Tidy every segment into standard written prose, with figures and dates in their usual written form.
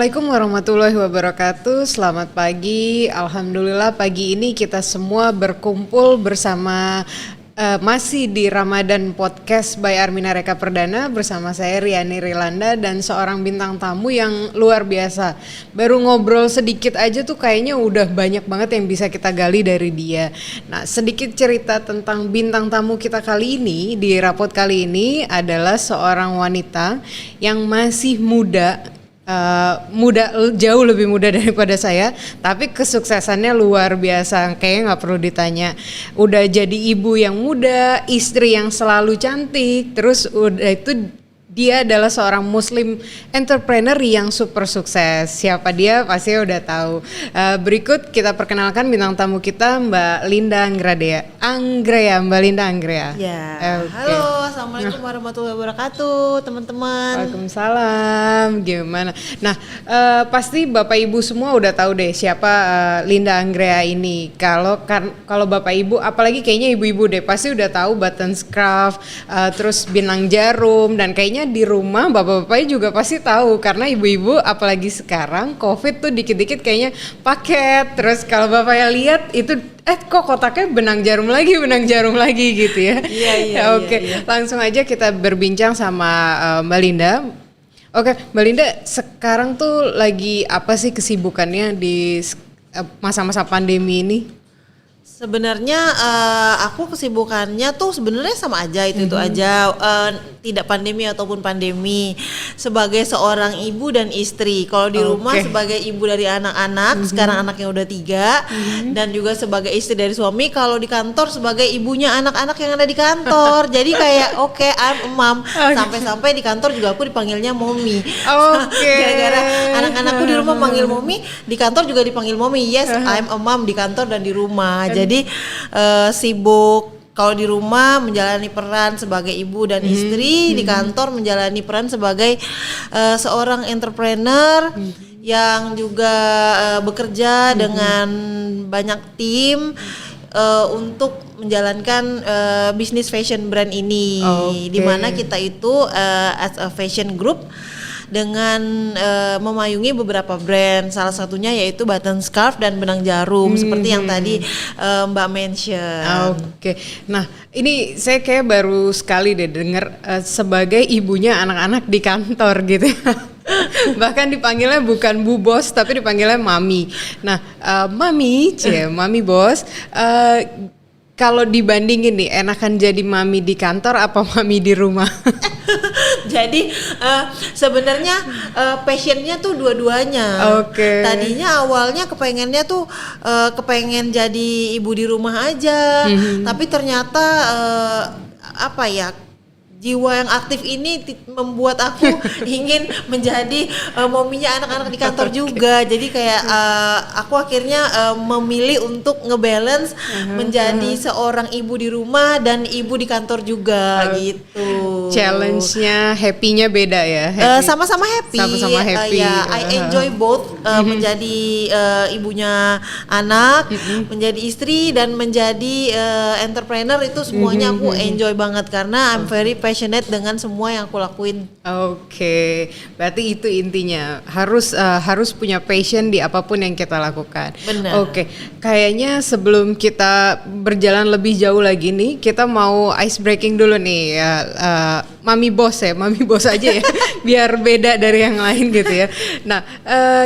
Assalamualaikum warahmatullahi wabarakatuh. Selamat pagi. Alhamdulillah pagi ini kita semua berkumpul bersama masih di Ramadan Podcast by Armina Reka Perdana bersama saya Riani Rilanda dan seorang bintang tamu yang luar biasa. Baru ngobrol sedikit aja tuh kayaknya udah banyak banget yang bisa kita gali dari dia. Nah, sedikit cerita tentang bintang tamu kita kali ini di rapot kali ini adalah seorang wanita yang masih muda, jauh lebih muda daripada saya, tapi kesuksesannya luar biasa, kayaknya nggak perlu ditanya. Udah jadi ibu yang muda, istri yang selalu cantik, terus udah itu dia adalah seorang muslim entrepreneur yang super sukses. Siapa dia pasti udah tahu. Berikut kita perkenalkan bintang tamu kita, Mbak Linda Anggrea. Mbak Linda Anggrea. Ya. Okay. Halo, assalamualaikum warahmatullahi wabarakatuh, teman-teman. Waalaikumsalam. Gimana? Nah, pasti Bapak Ibu semua udah tahu deh siapa Linda Anggrea ini. Kalau Bapak Ibu, apalagi kayaknya ibu-ibu deh, pasti udah tahu Buttons Craft, terus Benang Jarum, dan kayaknya di rumah bapak-bapaknya juga pasti tahu karena ibu-ibu apalagi sekarang COVID tuh dikit-dikit kayaknya paket. Terus kalau bapaknya lihat itu kok kotaknya benang jarum lagi gitu ya. Iya. Oke. Langsung aja kita berbincang sama Mbak Linda. Oke, Mbak Linda, sekarang tuh lagi apa sih kesibukannya di masa-masa pandemi ini? Sebenarnya aku kesibukannya tuh sebenarnya sama aja, itu aja, tidak pandemi ataupun pandemi. Sebagai seorang ibu dan istri, kalau di rumah sebagai ibu dari anak-anak, sekarang anaknya udah 3, dan juga sebagai istri dari suami. Kalau di kantor sebagai ibunya anak-anak yang ada di kantor. Jadi kayak I'm a mom. Sampai-sampai di kantor juga aku dipanggilnya mommy. Gara-gara anak-anakku di rumah panggil mommy, di kantor juga dipanggil mommy. Yes, I'm a mom di kantor dan di rumah. Jadi sibuk. Kalau di rumah menjalani peran sebagai ibu dan istri, di kantor menjalani peran sebagai seorang entrepreneur yang juga bekerja dengan banyak tim untuk menjalankan bisnis fashion brand ini. Di mana kita itu as a fashion group dengan memayungi beberapa brand, salah satunya yaitu Buttons Scarf dan Benang Jarum, seperti yang tadi Mbak mention. Nah ini saya kayak baru sekali deh dengar sebagai ibunya anak-anak di kantor gitu. Bahkan dipanggilnya bukan Bu Bos tapi dipanggilnya Mami. Nah Mami Bos, kalau dibandingin nih, enakan jadi mami di kantor apa mami di rumah? Jadi sebenarnya passionnya tuh dua-duanya. Tadinya awalnya kepengennya tuh kepengen jadi ibu di rumah aja, tapi ternyata jiwa yang aktif ini membuat aku ingin menjadi mominya anak-anak di kantor juga. Jadi kayak aku akhirnya memilih untuk ngebalance menjadi seorang ibu di rumah dan ibu di kantor juga gitu. Challenge-nya, happy-nya beda ya? Sama-sama happy. I enjoy both, menjadi ibunya anak, menjadi istri dan menjadi entrepreneur, itu semuanya aku enjoy banget karena I'm very passionate dengan semua yang aku lakuin. Berarti itu intinya, harus punya passion di apapun yang kita lakukan. Benar. Kayaknya sebelum kita berjalan lebih jauh lagi nih, kita mau ice breaking dulu nih ya. Mami Bos aja ya, biar beda dari yang lain gitu ya. Nah,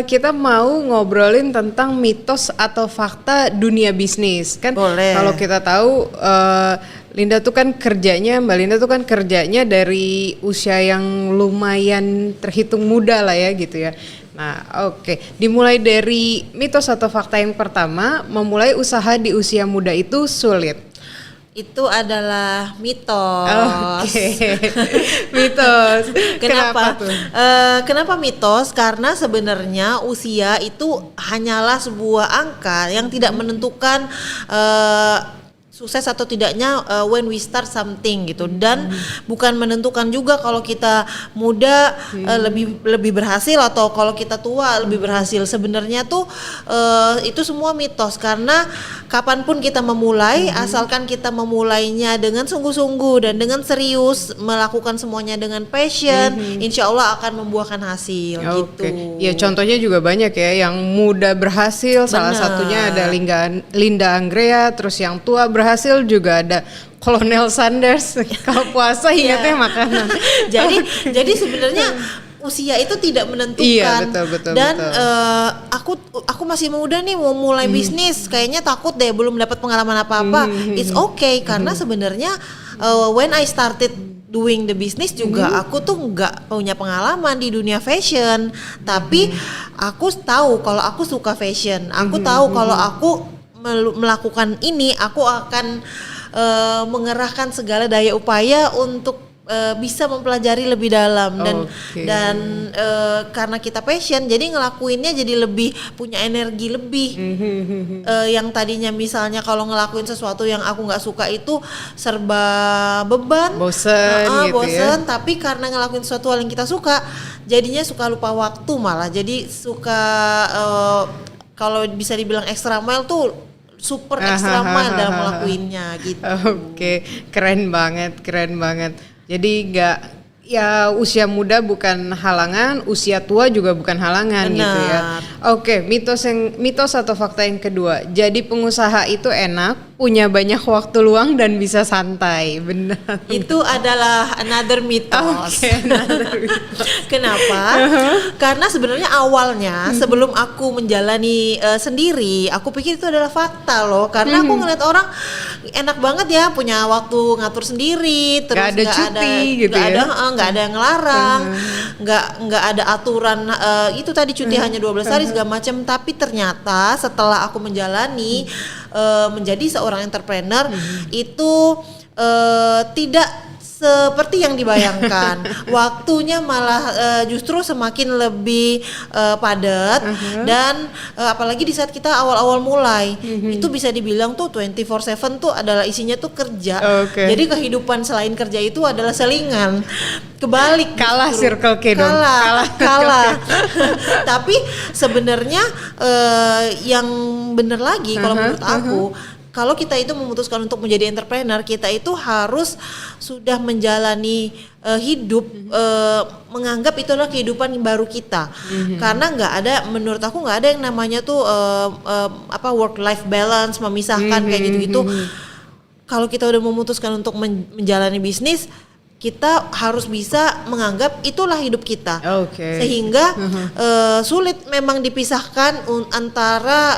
kita mau ngobrolin tentang mitos atau fakta dunia bisnis kan. Boleh. Kalau kita tahu Mbak Linda tuh kan kerjanya dari usia yang lumayan terhitung muda lah ya gitu ya. Nah, dimulai dari mitos atau fakta yang pertama, memulai usaha di usia muda itu sulit. Itu adalah mitos. Mitos. Kenapa? Kenapa mitos? Karena sebenarnya usia itu hanyalah sebuah angka yang tidak menentukan sukses atau tidaknya when we start something gitu, dan bukan menentukan juga kalau kita muda lebih berhasil atau kalau kita tua lebih berhasil. Sebenarnya tuh itu semua mitos, karena kapanpun kita memulai asalkan kita memulainya dengan sungguh-sungguh dan dengan serius, melakukan semuanya dengan passion, insya Allah akan membuahkan hasil gitu. Ya contohnya juga banyak ya, yang muda berhasil, salah satunya ada Linda Angrea, terus yang tua berhasil juga ada Kolonel Sanders. Kalau puasa ingatnya makanan. jadi sebenarnya usia itu tidak menentukan. Iya, betul. Dan aku masih muda nih mau mulai bisnis, kayaknya takut deh, belum dapat pengalaman apa-apa. It's okay, karena sebenarnya when I started doing the business juga aku tuh nggak punya pengalaman di dunia fashion, tapi aku tahu kalau aku suka fashion, aku tahu kalau aku melakukan ini aku akan mengerahkan segala daya upaya untuk bisa mempelajari lebih dalam, dan karena kita passion jadi ngelakuinnya jadi lebih punya energi lebih. Yang tadinya misalnya kalau ngelakuin sesuatu yang aku nggak suka itu serba beban, bosen gitu ya. Tapi karena ngelakuin sesuatu hal yang kita suka jadinya suka lupa waktu, malah jadi suka kalau bisa dibilang extra mile tuh super extra mile dalam ngelakuinnya gitu. Oke, keren banget. Jadi nggak, ya usia muda bukan halangan, usia tua juga bukan halangan. Benar. Gitu ya. Oke, mitos atau fakta yang kedua. Jadi pengusaha itu enak, punya banyak waktu luang dan bisa santai. Benar. Itu adalah another mitos. Kenapa? Karena sebenarnya awalnya sebelum aku menjalani sendiri, aku pikir itu adalah fakta loh. Karena aku ngeliat orang enak banget ya punya waktu ngatur sendiri, terus nggak ada yang ngelarang, nggak ada aturan itu tadi cuti hanya 12 hari segala macam. Tapi ternyata setelah aku menjalani menjadi seorang entrepreneur itu tidak seperti yang dibayangkan. Waktunya malah justru semakin lebih padat, dan apalagi di saat kita awal-awal mulai itu bisa dibilang tuh 24/7 tuh adalah isinya tuh kerja. Jadi kehidupan selain kerja itu adalah selingan. Kebalik, kalah justru. Circle K dong. Kalah. Tapi sebenarnya yang benar lagi kalau menurut aku, kalau kita itu memutuskan untuk menjadi entrepreneur, kita itu harus sudah menjalani hidup, menganggap itu adalah kehidupan yang baru kita. Karena menurut aku nggak ada yang namanya tuh work life balance, memisahkan kayak gitu-gitu. Kalau kita udah memutuskan untuk menjalani bisnis, kita harus bisa menganggap itulah hidup kita. Sehingga sulit memang dipisahkan antara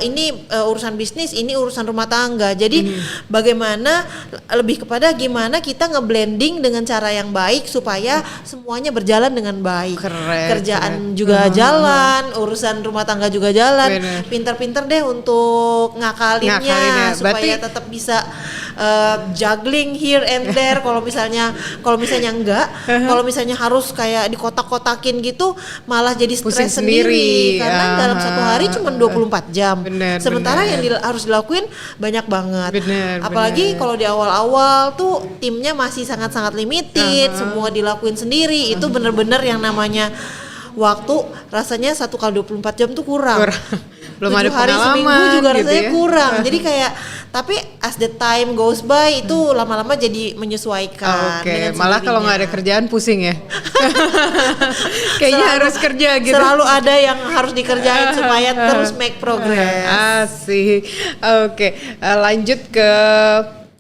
ini urusan bisnis, ini urusan rumah tangga. Jadi bagaimana lebih kepada gimana kita ngeblending dengan cara yang baik supaya semuanya berjalan dengan baik. Kerjaan juga jalan, urusan rumah tangga juga jalan. Pintar-pintar deh untuk ngakalinnya supaya tetap bisa juggling here and there. Kalau misalnya enggak, kalau misalnya harus kayak di kotak-kotakin gitu, malah jadi stres sendiri. Karena dalam satu hari cuma 24 jam. Sementara yang harus dilakuin banyak banget. Apalagi kalau di awal-awal tuh timnya masih sangat-sangat limited, semua dilakuin sendiri. Itu bener-bener yang namanya waktu rasanya 1 kali 24 jam tuh kurang. Belum ada hari pengalaman seminggu juga gitu rasanya ya. kurang. Jadi kayak, tapi as the time goes by itu lama-lama jadi menyesuaikan. Malah kalau nggak ada kerjaan pusing ya. Kayaknya harus kerja gitu. Selalu ada yang harus dikerjain supaya terus make progress. Asik. Lanjut ke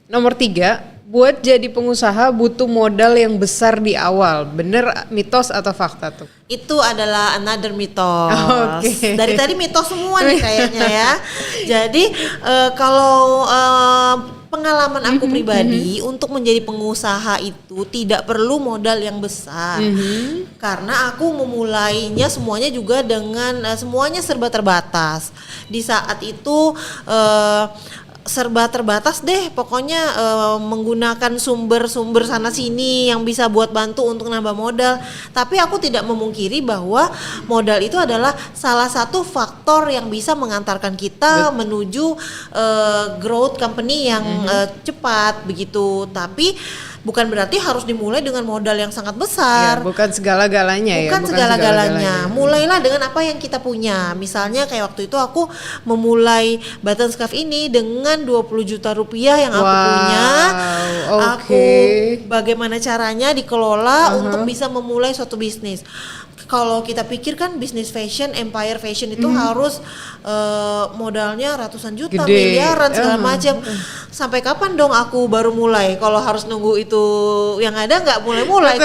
nomor 3. Buat jadi pengusaha butuh modal yang besar di awal. Bener mitos atau fakta tuh? Itu adalah another mitos. Dari tadi mitos semua nih kayaknya ya. Jadi kalau pengalaman aku pribadi untuk menjadi pengusaha itu tidak perlu modal yang besar. Karena aku memulainya semuanya juga dengan semuanya serba terbatas. Di saat itu serba terbatas deh pokoknya, menggunakan sumber-sumber sana sini yang bisa buat bantu untuk nambah modal. Tapi aku tidak memungkiri bahwa modal itu adalah salah satu faktor yang bisa mengantarkan kita menuju growth company yang cepat begitu. Tapi bukan berarti harus dimulai dengan modal yang sangat besar. Ya, bukan segala-galanya ya. Bukan segala-galanya. Mulailah dengan apa yang kita punya. Misalnya kayak waktu itu aku memulai Button Scarf ini dengan 20 juta rupiah yang aku punya. Aku bagaimana caranya dikelola untuk bisa memulai suatu bisnis. Kalau kita pikir kan bisnis fashion, empire fashion itu harus modalnya ratusan juta, miliaran segala macam. Sampai kapan dong aku baru mulai? Kalau harus nunggu itu yang ada nggak mulai-mulai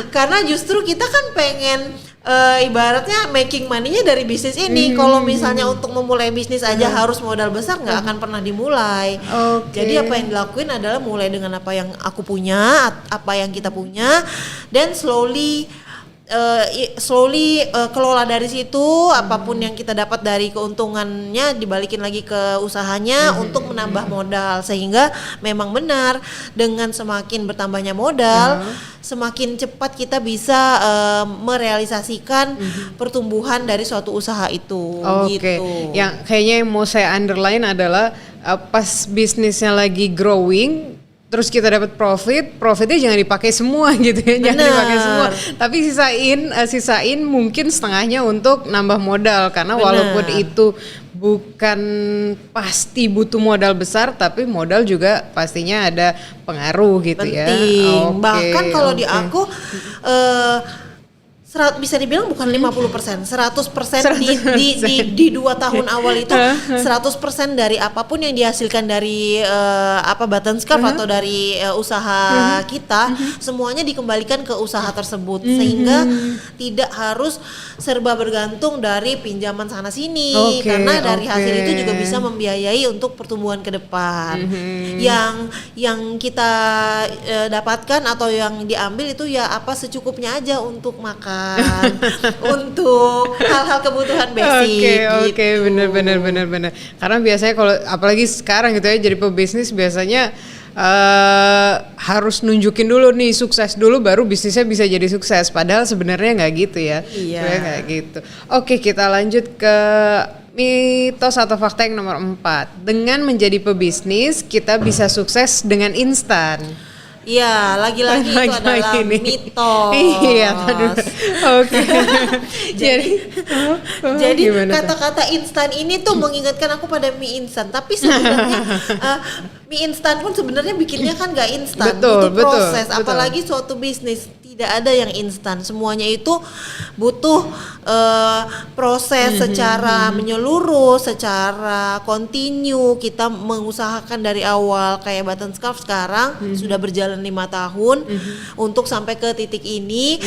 karena justru kita kan pengen ibaratnya making money-nya dari bisnis ini. Kalau misalnya untuk memulai bisnis aja harus modal besar, nggak akan pernah dimulai. Jadi apa yang dilakuin adalah mulai dengan apa yang aku punya, apa yang kita punya, dan slowly kelola dari situ. Apapun yang kita dapat dari keuntungannya dibalikin lagi ke usahanya untuk menambah modal, sehingga memang benar dengan semakin bertambahnya modal semakin cepat kita bisa merealisasikan pertumbuhan dari suatu usaha itu. Gitu. Yang kayaknya yang mau saya underline adalah pas bisnisnya lagi growing, terus kita dapat profitnya jangan dipakai semua gitu ya. Jangan dipakai semua, tapi sisain mungkin setengahnya untuk nambah modal, karena walaupun itu bukan pasti butuh modal besar, tapi modal juga pastinya ada pengaruh gitu. Penting. Bahkan kalau di aku bisa dibilang bukan 50%, 100% di 2 tahun awal itu 100% dari apapun yang dihasilkan dari Button Scarf atau dari usaha kita, semuanya dikembalikan ke usaha tersebut, sehingga tidak harus serba bergantung dari pinjaman sana sini, karena dari hasil itu juga bisa membiayai untuk pertumbuhan ke depan. Yang kita dapatkan atau yang diambil itu ya apa secukupnya aja untuk makan, untuk hal-hal kebutuhan basic. Oke, benar. Karena biasanya kalau apalagi sekarang gitu ya, jadi pebisnis biasanya harus nunjukin dulu nih sukses dulu baru bisnisnya bisa jadi sukses. Padahal sebenarnya nggak gitu ya. Iya. Nggak gitu. Oke, kita lanjut ke mitos atau fakta yang nomor 4. Dengan menjadi pebisnis kita bisa sukses dengan instan. Iya, lagi-lagi itu adalah mitos. Iya, oke. Jadi kata-kata instan ini tuh mengingatkan aku pada mie instan, tapi sebenarnya mie instan pun sebenarnya bikinnya kan nggak instan, butuh proses. Apalagi suatu bisnis tidak ada yang instan, semuanya itu butuh proses secara menyeluruh, secara kontinu. Kita mengusahakan dari awal, kayak Button Scarf sekarang sudah berjalan 5 tahun untuk sampai ke titik ini.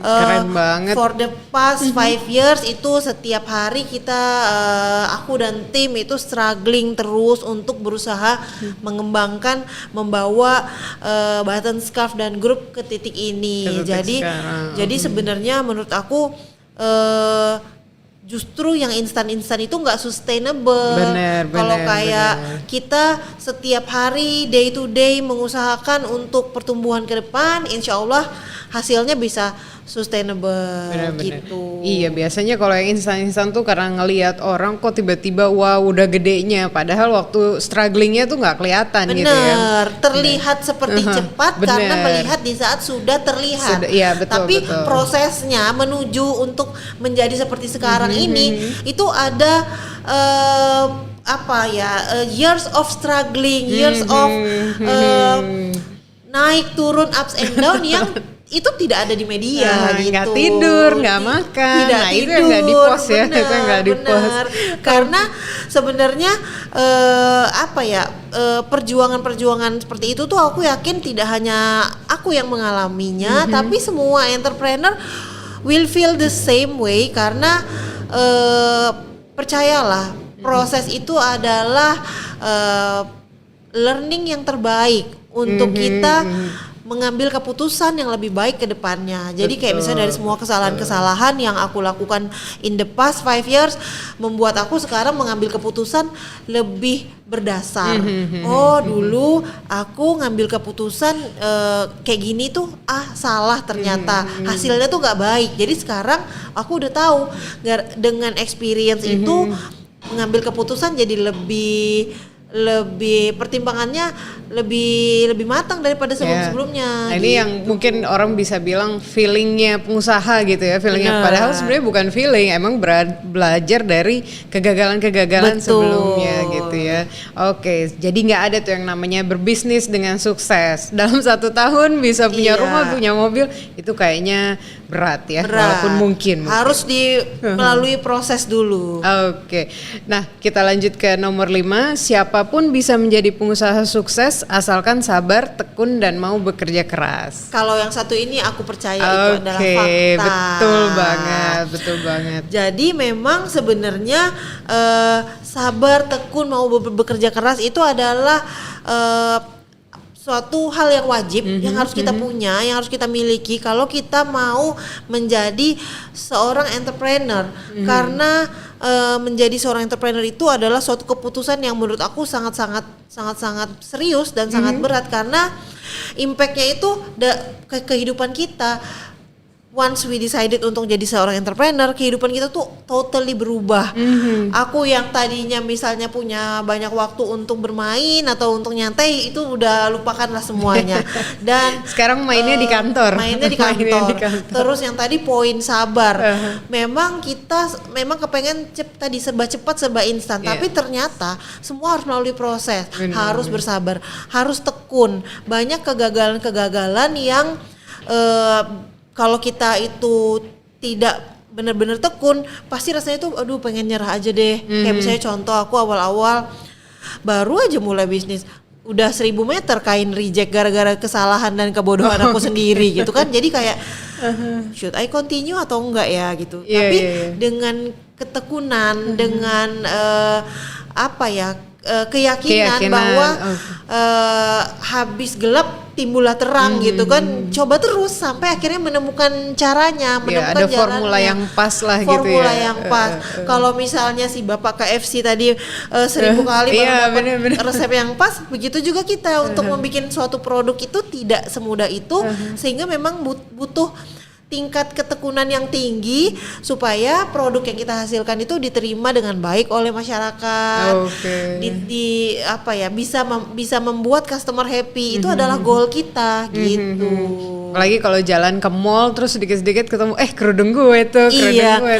Keren banget. For the past 5 years itu setiap hari kita aku dan tim itu struggling terus untuk berusaha mengembangkan, membawa Button Scarf dan grup ke titik ini. Jadi sebenarnya menurut aku justru yang instan-instan itu nggak sustainable. Kalau kayak kita setiap hari day to day mengusahakan untuk pertumbuhan ke depan, insya Allah hasilnya bisa sustainable. Gitu. Iya, biasanya kalau yang instan-instan tuh karena ngelihat orang kok tiba-tiba wah udah gedenya, padahal waktu strugglingnya tuh nggak kelihatan gitu ya. Terlihat seperti cepat karena melihat di saat sudah terlihat. Tapi prosesnya menuju untuk menjadi seperti sekarang ini itu ada years of struggling, years of naik turun, ups and down yang itu tidak ada di media gitu. Nggak tidur, nggak makan. Itu yang nggak di-post ya. Itu yang nggak di-post. Karena sebenarnya perjuangan-perjuangan seperti itu tuh aku yakin tidak hanya aku yang mengalaminya, tapi semua entrepreneur will feel the same way. Karena percayalah, proses itu adalah learning yang terbaik untuk kita mengambil keputusan yang lebih baik ke depannya. Jadi kayak misalnya dari semua kesalahan-kesalahan yang aku lakukan in the past 5 years membuat aku sekarang mengambil keputusan lebih berdasar. Oh, dulu aku ngambil keputusan kayak gini tuh salah ternyata. Hasilnya tuh nggak baik. Jadi sekarang aku udah tahu dengan experience itu mengambil keputusan jadi lebih pertimbangannya lebih matang daripada sebelum-sebelumnya. Nah, ini yang mungkin orang bisa bilang feelingnya pengusaha gitu ya, feelingnya padahal sebenarnya bukan feeling, emang belajar dari kegagalan-kegagalan sebelumnya gitu ya. Oke, jadi nggak ada tuh yang namanya berbisnis dengan sukses. Dalam 1 tahun bisa punya rumah, punya mobil, itu kayaknya berat ya, walaupun mungkin. Harus melalui proses dulu. Oke, nah kita lanjut ke nomor 5, siapapun bisa menjadi pengusaha sukses asalkan sabar, tekun dan mau bekerja keras. Kalau yang satu ini aku percaya itu adalah fakta. Betul banget. Jadi memang sebenarnya sabar, tekun, mau bekerja keras itu adalah suatu hal yang wajib yang harus kita punya, yang harus kita miliki kalau kita mau menjadi seorang entrepreneur. Karena menjadi seorang entrepreneur itu adalah suatu keputusan yang menurut aku sangat-sangat serius dan sangat berat karena impact-nya itu ke kehidupan kita. Once we decided untuk jadi seorang entrepreneur, kehidupan kita tuh totally berubah. Aku yang tadinya misalnya punya banyak waktu untuk bermain atau untuk nyantai, itu udah lupakanlah semuanya. Dan sekarang mainnya di kantor. Mainnya di kantor. Terus yang tadi poin sabar. Memang kita kepengen tadi serba cepat, serba instan. Tapi ternyata semua harus melalui proses. Harus bersabar, harus tekun. Banyak kegagalan-kegagalan yang kalau kita itu tidak benar-benar tekun, pasti rasanya itu aduh pengen nyerah aja deh. Kayak misalnya contoh aku awal-awal baru aja mulai bisnis, udah 1000 meter kain reject gara-gara kesalahan dan kebodohan aku sendiri gitu kan. Jadi kayak should I continue atau enggak ya gitu. Tapi dengan ketekunan, dengan keyakinan bahwa habis gelap timbullah terang gitu kan, coba terus sampai akhirnya menemukan caranya, menemukan ada formula yang pas lah gitu ya. Formula yang pas. Kalau misalnya si Bapak KFC tadi 1000 kali baru dapat resep yang pas, begitu juga kita untuk membuat suatu produk itu tidak semudah itu, sehingga memang butuh tingkat ketekunan yang tinggi supaya produk yang kita hasilkan itu diterima dengan baik oleh masyarakat. Bisa membuat customer happy. Itu adalah goal kita gitu. Apalagi kalau jalan ke mall terus sedikit-sedikit ketemu kerudung gue tuh,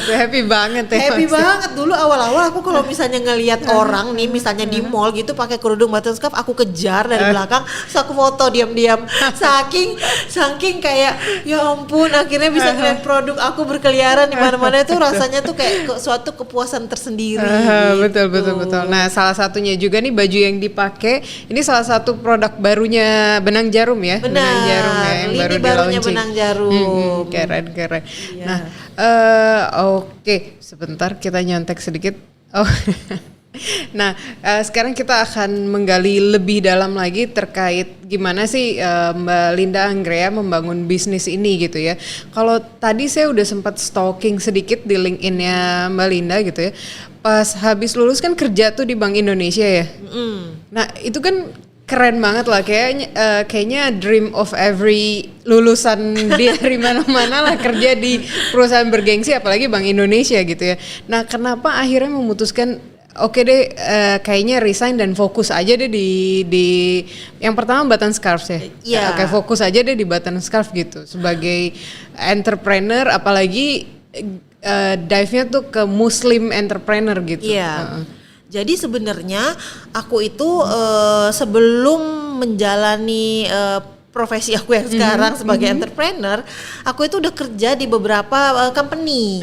happy banget ya. Happy banget. Dulu awal-awal aku kalau misalnya ngelihat orang nih misalnya di mall gitu pakai kerudung button scarf, aku kejar dari belakang, terus aku foto diam-diam. Saking kayak ya ampun, akhirnya bisa ngeliat produk aku berkeliaran di mana-mana, itu rasanya tuh kayak suatu kepuasan tersendiri. Betul. Nah, salah satunya juga nih baju yang dipakai ini salah satu produk barunya Benang Jarum ya. Benang Jarum ya yang baru barunya Benang Jarum. Keren. Iya. Nah, oke, sebentar kita nyontek sedikit. Nah, sekarang kita akan menggali lebih dalam lagi terkait gimana sih Mbak Linda Anggrea membangun bisnis ini gitu ya. Kalau tadi saya udah sempat stalking sedikit di LinkedIn-nya Mbak Linda gitu ya. Pas habis lulus kan kerja tuh di Bank Indonesia ya. Nah, itu kan keren banget lah, kayaknya dream of every lulusan dari mana-mana lah kerja di perusahaan bergengsi, apalagi Bank Indonesia gitu ya. Nah, kenapa akhirnya memutuskan oke deh, kayaknya resign dan fokus aja deh di yang pertama button scarf ya. Oke, fokus aja deh di button scarf gitu sebagai entrepreneur, apalagi dive-nya tuh ke Muslim entrepreneur gitu. Jadi sebenarnya aku itu sebelum menjalani profesi aku yang sekarang sebagai entrepreneur, aku itu udah kerja di beberapa company.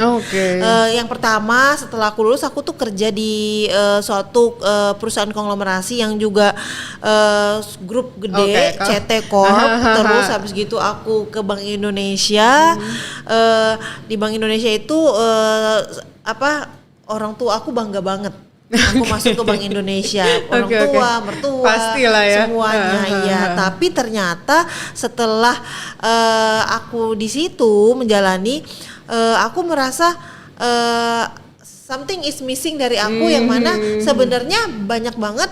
Yang pertama setelah aku lulus, aku tuh kerja di suatu perusahaan konglomerasi yang juga grup gede, CT Corp. Terus habis gitu aku ke Bank Indonesia. Di Bank Indonesia itu orang tua aku bangga banget. aku masuk ke Bank Indonesia. Orang tua, mertua, pastilah ya. semuanya. Iya. Tapi ternyata setelah aku di situ menjalani, aku merasa something is missing dari aku, yang mana sebenarnya banyak banget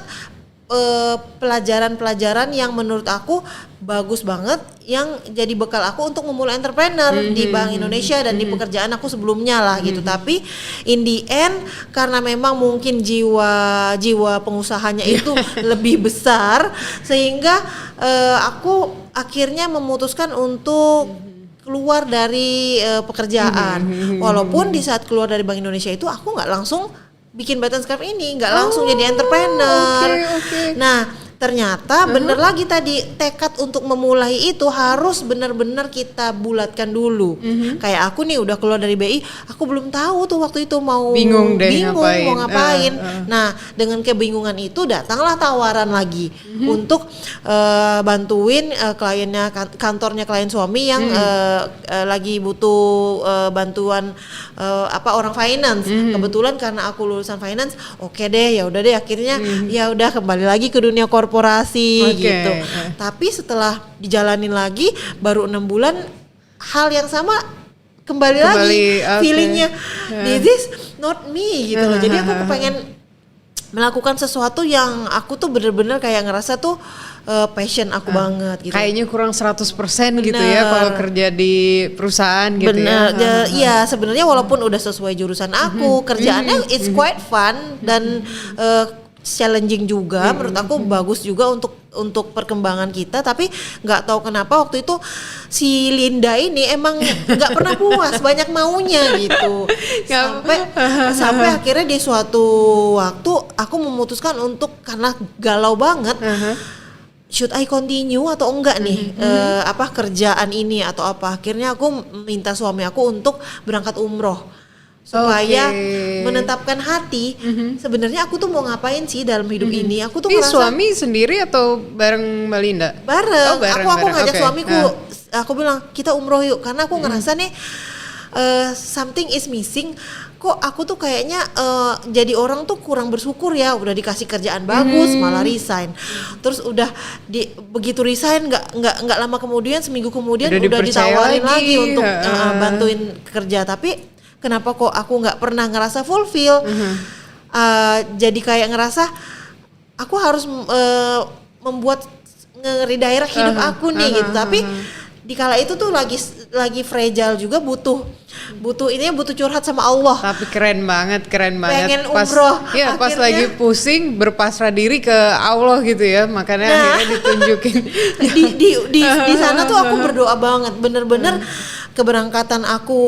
pelajaran-pelajaran yang menurut aku bagus banget, yang jadi bekal aku untuk memulai entrepreneur di Bank Indonesia dan di pekerjaan aku sebelumnya lah gitu. Tapi in the end, karena memang mungkin jiwa pengusahanya itu lebih besar, sehingga aku akhirnya memutuskan untuk keluar dari pekerjaan. Walaupun di saat keluar dari Bank Indonesia itu aku nggak langsung bikin Button Scarf ini, nggak langsung jadi entrepreneur. Nah, ternyata bener lagi tadi, tekad untuk memulai itu harus benar-benar kita bulatkan dulu. Kayak aku nih udah keluar dari BI, aku belum tahu tuh waktu itu mau bingung mau ngapain. Nah, dengan kebingungan itu datanglah tawaran lagi untuk bantuin kliennya, kantornya klien suami yang lagi butuh bantuan orang finance. Kebetulan karena aku lulusan finance, oke deh, ya udah deh, akhirnya ya udah kembali lagi ke dunia korporasi gitu. Tapi setelah dijalanin lagi baru 6 bulan, hal yang sama kembali lagi, feelingnya this is not me gitu loh. Jadi aku kepengen melakukan sesuatu yang aku tuh bener-bener kayak ngerasa tuh passion aku banget gitu. Kayaknya kurang 100% gitu ya kalau kerja di perusahaan gitu. Bener, ya sebenarnya walaupun udah sesuai jurusan aku, kerjaannya it's quite fun dan challenging juga, menurut aku bagus juga untuk perkembangan kita. Tapi nggak tahu kenapa waktu itu si Linda ini emang nggak pernah puas, banyak maunya gitu. sampai akhirnya di suatu waktu aku memutuskan untuk, karena galau banget, should I continue atau enggak nih kerjaan ini atau apa. Akhirnya aku minta suami aku untuk berangkat umroh supaya menetapkan hati sebenarnya aku tuh mau ngapain sih dalam hidup ini. Aku tuh merasa, suami sendiri atau bareng Mbak Linda? Bareng. Aku ngajak suamiku, aku bilang kita umroh yuk, karena aku ngerasa nih something is missing. Kok aku tuh kayaknya jadi orang tuh kurang bersyukur ya, udah dikasih kerjaan bagus malah resign. Terus udah begitu resign nggak lama kemudian, seminggu kemudian udah ditawarin lagi untuk bantuin kerja. Tapi kenapa kok aku nggak pernah ngerasa fulfill? Jadi kayak ngerasa aku harus membuat nge-redirect hidup aku nih gitu. Tapi di kala itu tuh lagi fragile juga, butuh curhat sama Allah. Tapi keren banget. Pengen umroh. Ya, pas lagi pusing berpasrah diri ke Allah gitu ya, makanya akhirnya ditunjukin. di sana tuh aku berdoa banget, bener-bener keberangkatan aku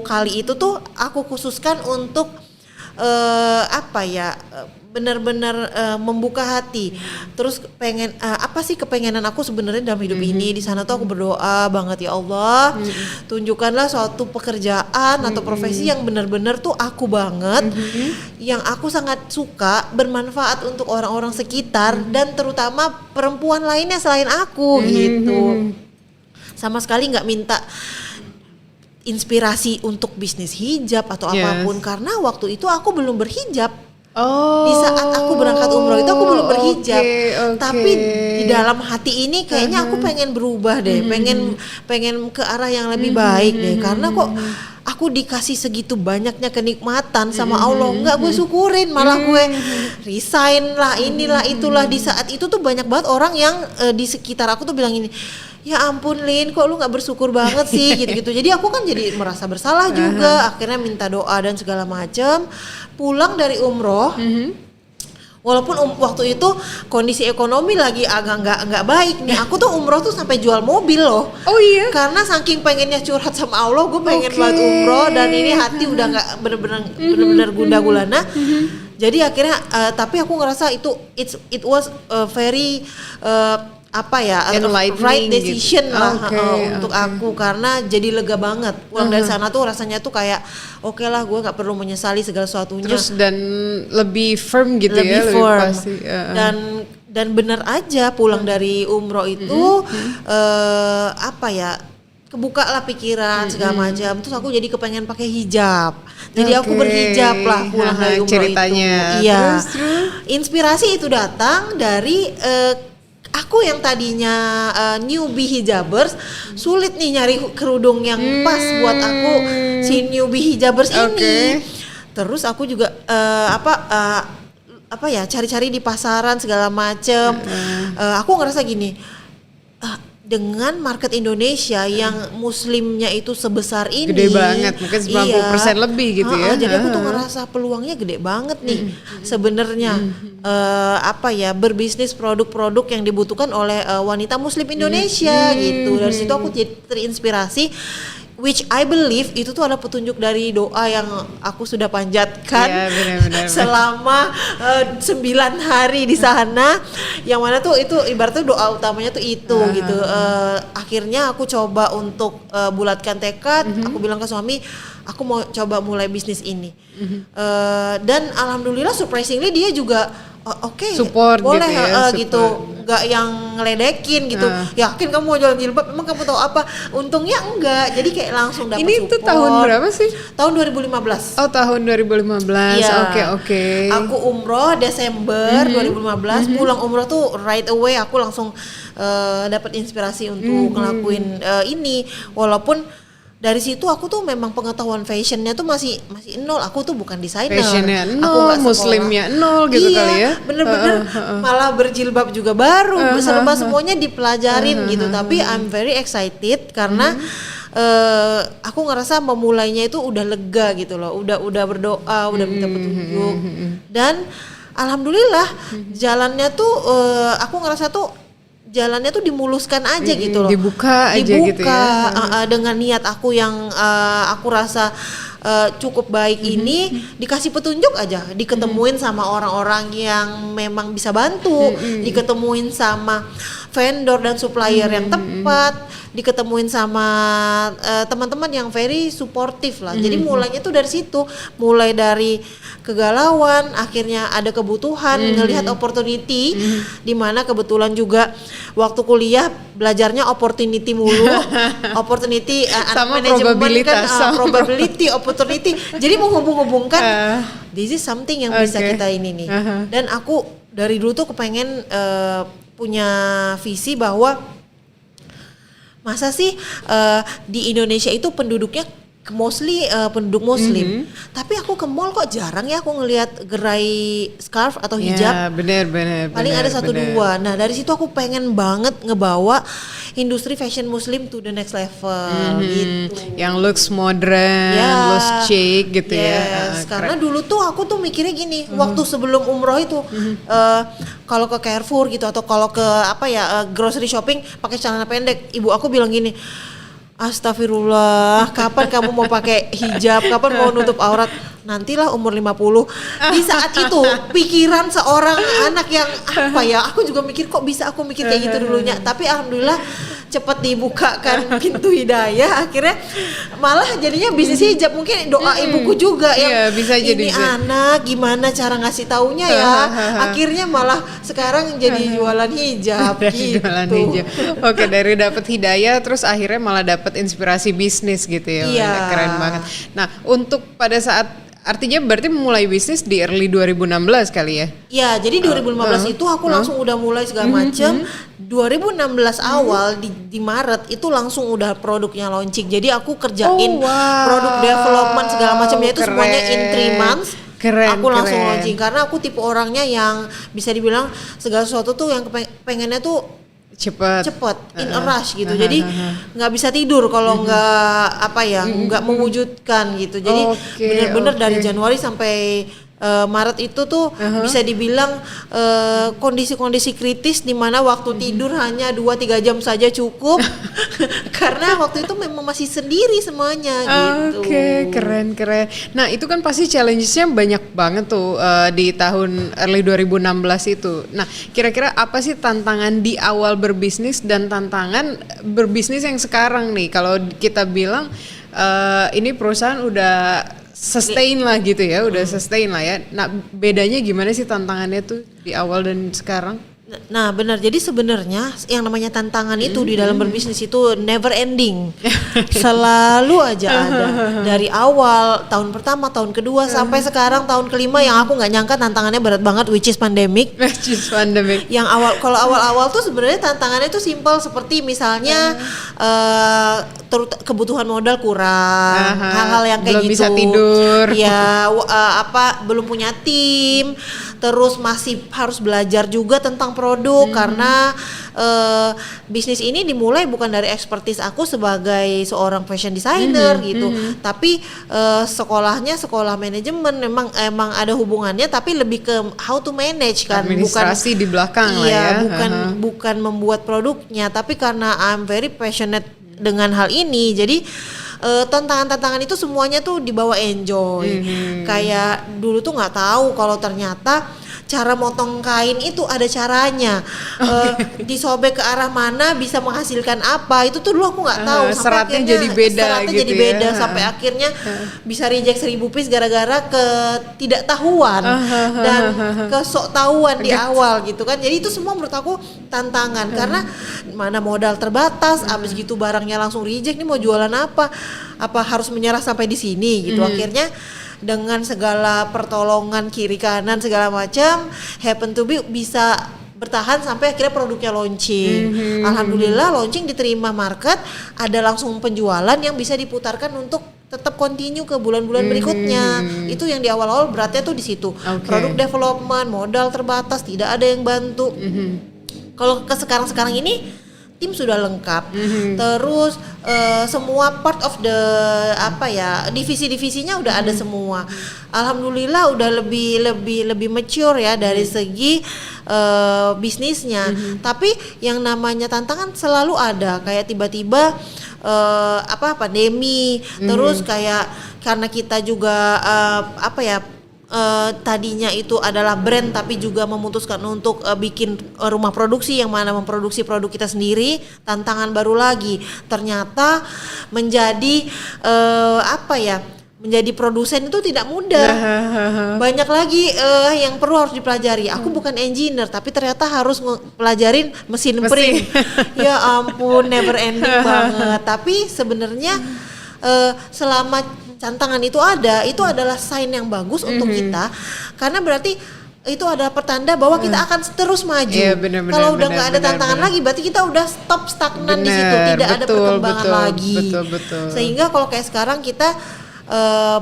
kali itu tuh aku khususkan untuk benar-benar membuka hati. Terus pengen apa sih kepengenan aku sebenarnya dalam hidup ini. Di sana tuh aku berdoa banget, ya Allah, tunjukkanlah suatu pekerjaan atau profesi yang benar-benar tuh aku banget, yang aku sangat suka, bermanfaat untuk orang-orang sekitar dan terutama perempuan lainnya selain aku gitu. Sama sekali nggak minta inspirasi untuk bisnis hijab atau apapun, karena waktu itu aku belum berhijab. Di saat aku berangkat umroh itu aku belum berhijab, tapi di dalam hati ini kayaknya aku pengen berubah deh, pengen ke arah yang lebih baik deh, karena kok aku dikasih segitu banyaknya kenikmatan sama Allah, nggak gue syukurin, malah gue resign lah, inilah itulah. Di saat itu tuh banyak banget orang yang di sekitar aku tuh bilang ini, ya ampun Lin, kok lu gak bersyukur banget sih gitu-gitu. Jadi aku kan jadi merasa bersalah juga. Akhirnya minta doa dan segala macam. Pulang dari umroh, walaupun waktu itu kondisi ekonomi lagi agak nggak baik nih. Aku tuh umroh tuh sampai jual mobil loh. Oh iya? Karena saking pengennya curhat sama Allah, gue pengen banget umroh, dan ini hati udah nggak bener-bener gundah gulana. Jadi akhirnya tapi aku ngerasa itu it was very right decision gitu. lah untuk aku, karena jadi lega banget pulang dari sana tuh. Rasanya tuh kayak oke lah, gue nggak perlu menyesali segala sesuatunya. Terus dan lebih firm gitu, lebih firm. pasti. Dan bener aja pulang dari umroh itu kebuka lah pikiran segala macam. Terus aku jadi kepengen pakai hijab. Jadi aku berhijab lah pulang dari umroh ceritanya. itu. Iya. Terus? Inspirasi itu datang dari aku yang tadinya newbie hijabers, sulit nih nyari kerudung yang pas buat aku si newbie hijabers ini. Terus aku juga cari-cari di pasaran segala macem. Aku ngerasa gini, dengan market Indonesia yang muslimnya itu sebesar ini, gede banget, mungkin 90% lebih gitu ya. Jadi aku tuh ngerasa peluangnya gede banget nih sebenarnya. Berbisnis produk-produk yang dibutuhkan oleh wanita muslim Indonesia gitu. Dari situ aku jadi terinspirasi, which I believe itu tuh ada petunjuk dari doa yang aku sudah panjatkan benar. selama 9 hari di sana, yang mana tuh itu ibaratnya doa utamanya tuh itu gitu. Akhirnya aku coba untuk bulatkan tekad. Aku bilang ke suami, aku mau coba mulai bisnis ini. Dan alhamdulillah surprisingly dia juga support boleh gitu ya, gitu, nggak yang ngeledekin gitu. Yakin kamu mau jualan jilbab? Emang kamu tahu apa? Untungnya enggak. Jadi kayak langsung dapat support. Ini tuh tahun berapa sih? Tahun 2015. Oh, tahun 2015. Iya. Oke. Aku umroh Desember 2015. Pulang umroh tuh right away aku langsung dapat inspirasi untuk ngelakuin ini. Walaupun dari situ aku tuh memang pengetahuan fashionnya tuh masih nol. Aku tuh bukan desainer. Fashionnya nol, muslimnya nol gitu kali ya. Bener-bener malah berjilbab juga baru. Serba semuanya dipelajarin gitu. Tapi I'm very excited karena aku ngerasa memulainya itu udah lega gitu loh. Udah berdoa, udah minta petunjuk. Dan alhamdulillah jalannya tuh aku ngerasa tuh jalannya tuh dimuluskan aja gitu loh. Dibuka gitu ya. Dengan niat aku yang aku rasa cukup baik ini, dikasih petunjuk aja, diketemuin sama orang-orang yang memang bisa bantu, diketemuin sama vendor dan supplier yang tepat, diketemuin sama teman-teman yang very supportive lah. Jadi mulainya tuh dari situ, mulai dari kegalauan, akhirnya ada kebutuhan, ngelihat opportunity, di mana kebetulan juga waktu kuliah belajarnya opportunity mulu, opportunity sama manajemen kan, probability, opportunity. Jadi menghubung-hubungkan, this is something yang bisa kita ini nih. Dan aku dari dulu tuh kepengen punya visi bahwa masa sih di Indonesia itu penduduknya mostly penduduk muslim, tapi aku ke mall kok jarang ya aku ngelihat gerai scarf atau hijab. Ya, bener. Paling ada 1-2. Nah dari situ aku pengen banget ngebawa industri fashion muslim to the next level gitu. Yang looks modern, looks chic gitu ya. Karena dulu tuh aku tuh mikirnya gini, waktu sebelum umroh itu kalau ke Carrefour gitu atau kalau ke grocery shopping pakai celana pendek, ibu aku bilang gini, astagfirullah, kapan kamu mau pakai hijab, kapan mau nutup aurat? Nantilah umur 50. Di saat itu pikiran seorang anak yang aku juga mikir kok bisa aku mikir kayak gitu dulunya. Tapi alhamdulillah cepat dibukakan pintu hidayah, akhirnya malah jadinya bisnis hijab. Mungkin doa ibuku juga yang bisa ini anak gimana cara ngasih taunya ya. Akhirnya malah sekarang jadi jualan hijab gitu. Jualan hijab. Oke, dari dapat hidayah terus akhirnya malah dapat inspirasi bisnis gitu ya. Keren banget. Nah, untuk pada saat artinya berarti mulai bisnis di early 2016 kali ya? Ya, jadi 2015 itu aku langsung udah mulai segala macam. 2016 awal di Maret itu langsung udah produknya launching. Jadi aku kerjain produk development segala macamnya itu semuanya in 3 months. Aku langsung launching karena aku tipe orangnya yang bisa dibilang segala sesuatu tuh yang pengennya tuh cepet in a rush gitu. Jadi nggak bisa tidur kalau nggak mewujudkan gitu. Jadi benar-benar dari Januari sampai Maret itu tuh bisa dibilang kondisi-kondisi kritis di mana waktu tidur hanya 2-3 jam saja cukup karena waktu itu memang masih sendiri semuanya gitu. Keren. Nah itu kan pasti challenge-nya banyak banget tuh di tahun early 2016 itu. Nah kira-kira apa sih tantangan di awal berbisnis dan tantangan berbisnis yang sekarang nih? Kalau kita bilang ini perusahaan udah sustain lah gitu ya, udah sustain lah ya. Nah bedanya gimana sih tantangannya tuh di awal dan sekarang? Nah benar, jadi sebenarnya yang namanya tantangan itu di dalam berbisnis itu never ending, selalu aja ada. Dari awal tahun pertama, tahun kedua sampai sekarang tahun kelima yang aku nggak nyangka tantangannya berat banget, which is pandemic. Which is pandemic. Yang kalau awal-awal tuh sebenarnya tantangannya tuh simple, seperti misalnya kebutuhan modal kurang, hal-hal yang kayak belum gitu. Bisa tidur. Ya belum punya tim, terus masih harus belajar juga tentang produk karena bisnis ini dimulai bukan dari expertise aku sebagai seorang fashion designer gitu, tapi sekolahnya sekolah manajemen, emang ada hubungannya, tapi lebih ke how to manage kan, administrasi di belakang lah ya. bukan membuat produknya, tapi karena I'm very passionate dengan hal ini, jadi tantangan-tantangan itu semuanya tuh dibawa enjoy. Kayak dulu tuh nggak tahu kalau ternyata cara motong kain itu ada caranya, disobek ke arah mana bisa menghasilkan apa, itu tuh dulu aku nggak tahu. Seratnya jadi beda gitu ya. Sampai akhirnya bisa reject 1000 piece gara-gara ketidaktahuan dan kesoktahuan di awal gitu kan. Jadi itu semua menurut aku tantangan, karena mana modal terbatas, abis gitu barangnya langsung reject, nih mau jualan apa harus menyerah sampai di sini gitu. Akhirnya dengan segala pertolongan kiri kanan segala macam, happen to be bisa bertahan sampai akhirnya produknya launching. Alhamdulillah launching diterima market, ada langsung penjualan yang bisa diputarkan untuk tetap continue ke bulan-bulan berikutnya. Itu yang di awal-awal beratnya tuh di situ. Produk development, modal terbatas, tidak ada yang bantu. Kalau ke sekarang ini tim sudah lengkap, terus semua part of the divisi-divisinya udah ada semua. Alhamdulillah udah lebih mature ya dari segi bisnisnya. Tapi yang namanya tantangan selalu ada, kayak tiba-tiba pandemi, terus kayak karena kita juga tadinya itu adalah brand tapi juga memutuskan untuk bikin rumah produksi yang mana memproduksi produk kita sendiri, tantangan baru lagi. Ternyata menjadi menjadi produsen itu tidak mudah. Banyak lagi yang perlu harus dipelajari. Aku bukan engineer tapi ternyata harus pelajarin mesin print. Ya ampun, never ending banget. Tapi sebenarnya selama tantangan itu adalah sign yang bagus untuk kita, karena berarti itu adalah pertanda bahwa kita akan terus maju. Iya, kalau udah nggak ada tantangan lagi, berarti kita udah stop stagnan di situ, tidak ada perkembangan lagi. Betul. Sehingga kalau kayak sekarang kita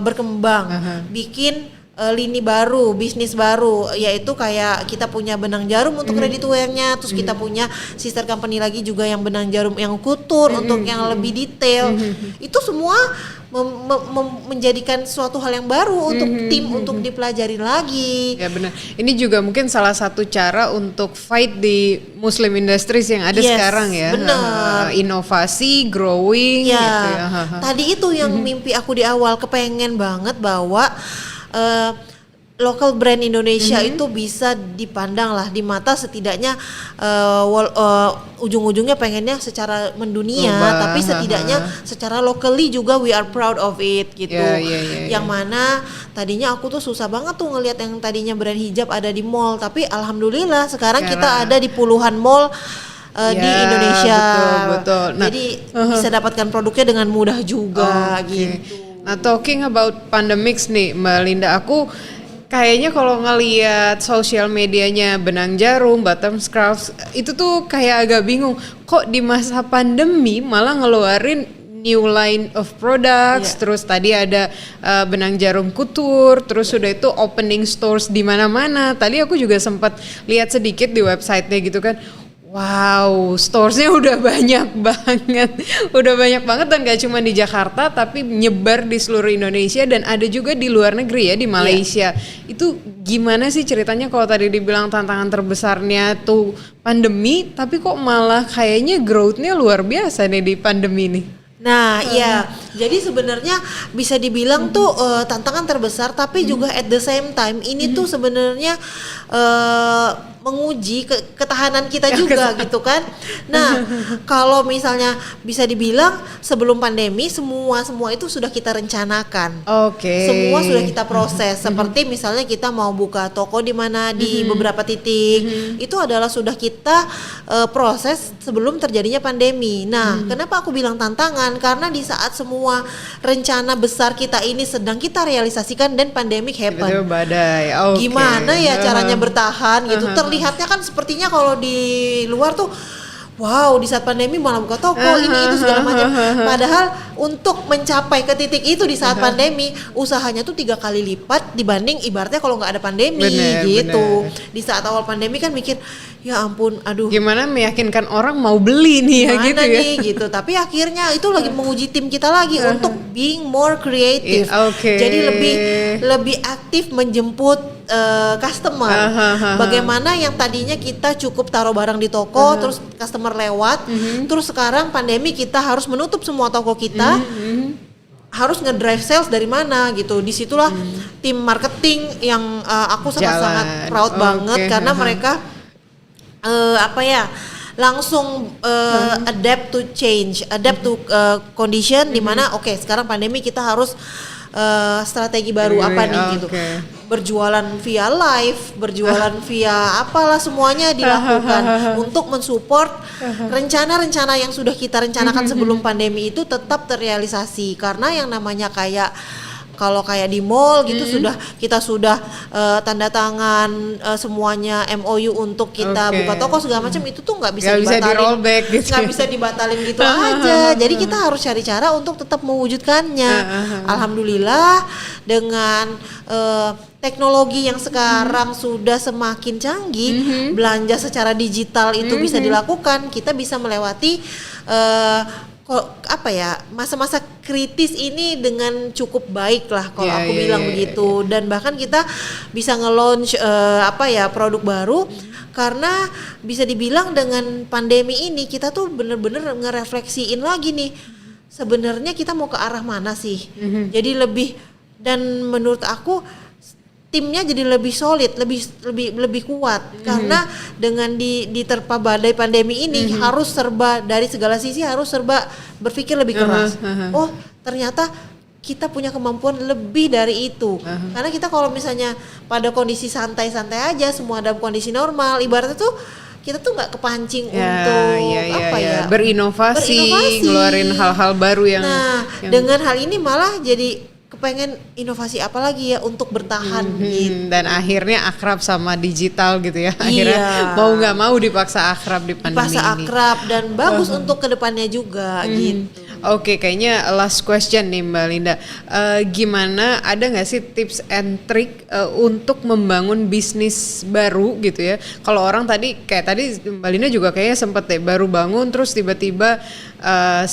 berkembang, bikin lini baru, bisnis baru, yaitu kayak kita punya benang jarum untuk ready to wear-nya, terus kita punya sister company lagi juga yang benang jarum yang kutur untuk yang lebih detail. Itu semua menjadikan suatu hal yang baru untuk tim untuk dipelajari lagi. Ya benar. Ini juga mungkin salah satu cara untuk fight di Muslim industries yang ada sekarang ya. Benar. Inovasi, growing. Ya. Gitu ya. Tadi itu yang mimpi aku di awal, kepengen banget bahwa local brand Indonesia itu bisa dipandang lah di mata, setidaknya ujung-ujungnya pengennya secara mendunia, tapi setidaknya secara locally juga we are proud of it gitu. Yang mana tadinya aku tuh susah banget tuh ngelihat yang tadinya brand hijab ada di mall, tapi alhamdulillah sekarang kita ada di puluhan mall di Indonesia. Betul. Nah, jadi bisa dapatkan produknya dengan mudah juga gitu. Nah, talking about pandemics nih Mbak Linda, aku kayaknya kalau ngelihat sosial medianya Benang Jarum, Bottom Scrubs, itu tuh kayak agak bingung. Kok di masa pandemi malah ngeluarin new line of products, terus tadi ada Benang Jarum Couture, terus sudah itu opening stores di mana-mana. Tadi aku juga sempat lihat sedikit di website-nya gitu kan. Wow, stores-nya udah banyak banget dan gak cuma di Jakarta tapi nyebar di seluruh Indonesia dan ada juga di luar negeri ya, di Malaysia. Itu gimana sih ceritanya? Kalau tadi dibilang tantangan terbesarnya tuh pandemi, tapi kok malah kayaknya growth-nya luar biasa nih di pandemi nih. Nah, iya. Jadi sebenarnya bisa dibilang tuh tantangan terbesar, tapi juga at the same time ini tuh sebenarnya menguji ketahanan kita juga gitu kan. Nah, kalau misalnya bisa dibilang sebelum pandemi semua itu sudah kita rencanakan. Oke. Semua sudah kita proses. Seperti misalnya kita mau buka toko di mana di beberapa titik. Itu adalah sudah kita proses sebelum terjadinya pandemi. Nah, kenapa aku bilang tantangan? Karena di saat semua rencana besar kita ini sedang kita realisasikan dan pandemic happen. Tiba-tiba badai. Okay. Gimana ya caranya bertahan gitu? Terlihatnya kan sepertinya kalau di luar tuh wow, di saat pandemi malah buka toko ini itu segala macam. Padahal untuk mencapai ke titik itu di saat pandemi usahanya tuh 3 kali lipat dibanding ibaratnya kalau nggak ada pandemi gitu. Bener. Di saat awal pandemi kan mikir ya ampun, aduh. Gimana meyakinkan orang mau beli nih ya gitu ya. Nih gitu. Tapi akhirnya itu lagi menguji tim kita lagi untuk being more creative. Jadi lebih aktif menjemput customer. Bagaimana yang tadinya kita cukup taruh barang di toko terus customer lewat, terus sekarang pandemi kita harus menutup semua toko kita. Harus ngedrive sales dari mana gitu. Disitulah tim marketing yang aku sangat-sangat proud banget karena mereka langsung adapt to change, adapt to condition di mana sekarang pandemi kita harus strategi baru apa nih gitu. Berjualan via live, berjualan via apalah semuanya dilakukan untuk mensupport rencana-rencana yang sudah kita rencanakan sebelum pandemi itu tetap terrealisasi. Karena yang namanya kalau kayak di mall gitu kita sudah tanda tangan semuanya MOU untuk kita buka toko segala macam, itu tuh nggak bisa dibatalin, nggak bisa dibatalin gitu aja. Jadi kita harus cari cara untuk tetap mewujudkannya. Alhamdulillah dengan teknologi yang sekarang sudah semakin canggih, belanja secara digital itu bisa dilakukan, kita bisa melewati masa-masa kritis ini dengan cukup baik lah kalau aku bilang begitu. Dan bahkan kita bisa nge-launch produk baru karena bisa dibilang dengan pandemi ini kita tuh bener-bener ngerefleksiin lagi nih sebenarnya kita mau ke arah mana sih. Jadi dan menurut aku timnya jadi lebih solid, lebih kuat karena dengan diterpa badai pandemi ini harus serba dari segala sisi, harus serba berpikir lebih keras. Oh, ternyata kita punya kemampuan lebih dari itu. Karena kita kalau misalnya pada kondisi santai-santai aja, semua dalam kondisi normal, ibaratnya tuh kita tuh nggak kepancing untuk berinovasi, ngeluarin hal-hal baru yang dengan hal ini malah jadi kepengen inovasi apa lagi ya untuk bertahan gitu. Dan akhirnya akrab sama digital gitu ya. Akhirnya mau nggak mau dipaksa akrab di pandemi ini. Dipaksa akrab dan bagus untuk kedepannya juga gitu. Oke, kayaknya last question nih Mbak Linda. Gimana, ada nggak sih tips and trick untuk membangun bisnis baru gitu ya? Kalau orang tadi Mbak Linda juga kayaknya sempet baru bangun terus tiba-tiba 1000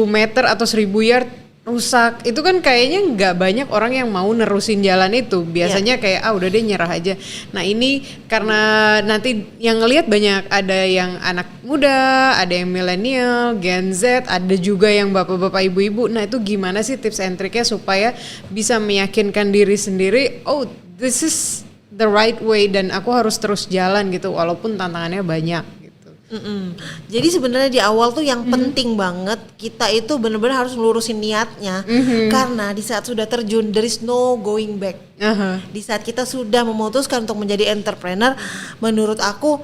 meter atau 1000 yard rusak, itu kan kayaknya nggak banyak orang yang mau nerusin jalan itu. Biasanya kayak udah deh nyerah aja. Nah ini karena nanti yang ngelihat banyak, ada yang anak muda, ada yang milenial, Gen Z, ada juga yang bapak-bapak ibu-ibu. Nah itu gimana sih tips and triknya supaya bisa meyakinkan diri sendiri, oh this is the right way dan aku harus terus jalan gitu walaupun tantangannya banyak. Jadi sebenarnya di awal tuh yang penting banget kita itu benar-benar harus melurusin niatnya, karena di saat sudah terjun there is no going back. Di saat kita sudah memutuskan untuk menjadi entrepreneur, menurut aku